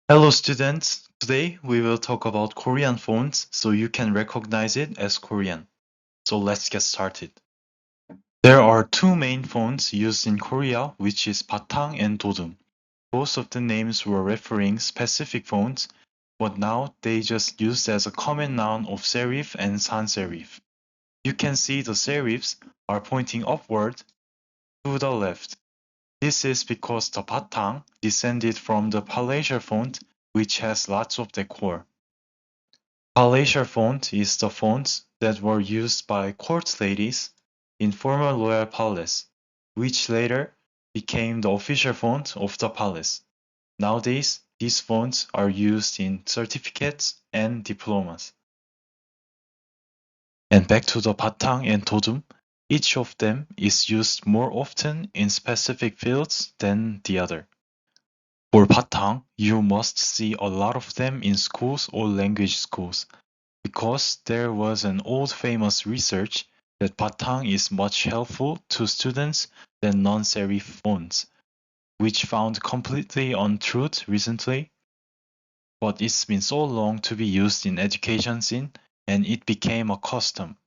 Hello students, today we will talk about Korean fonts so you can recognize it as Korean. So let's get started. There are two main fonts used in Korea, which is Batang and Dodum. Both of the names were referring specific fonts, but now they just used as a common noun of serif and sans-serif. You can see the serifs are pointing upward to the left. This is because the Batang descended from the palatial font, which has lots of decor. Palatial font is the fonts that were used by court ladies in former royal palace, which later became the official font of the palace. Nowadays, these fonts are used in certificates and diplomas. And back to the Batang and Todum, each of them is used more often in specific fields than the other. For Batang, you must see a lot of them in schools or language schools, because there was an old famous research that Batang is much helpful to students than non-serif fonts, which found completely untrue recently, but it's been so long to be used in education scene and it became a custom.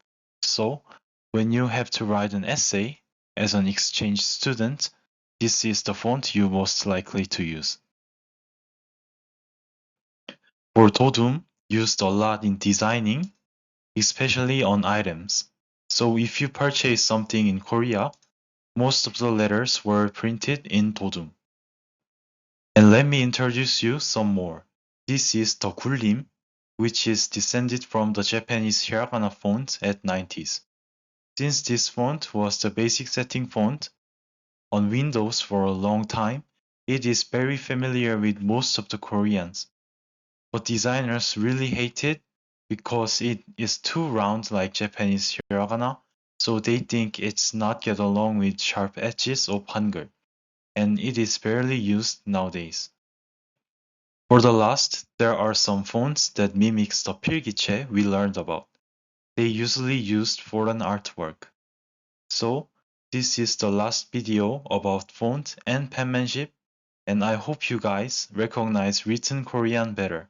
So, when you have to write an essay as an exchange student, this is the font you most likely to use. For Todum, used a lot in designing, especially on items. So if you purchase something in Korea, most of the letters were printed in Dodum. And let me introduce you some more. This is the Gullim, which is descended from the Japanese hiragana font at 90s. Since this font was the basic setting font on Windows for a long time, it is very familiar with most of the Koreans. But designers really hate it because it is too round like Japanese hiragana, so they think it's not get along with sharp edges of Hangul, and it is barely used nowadays. For the last, there are some fonts that mimics the 필기체 we learned about. They usually used foreign artwork. So, this is the last video about font and penmanship, and I hope you guys recognize written Korean better.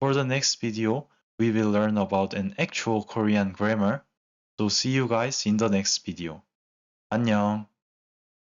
For the next video, we will learn about an actual Korean grammar. So see you guys in the next video. 안녕.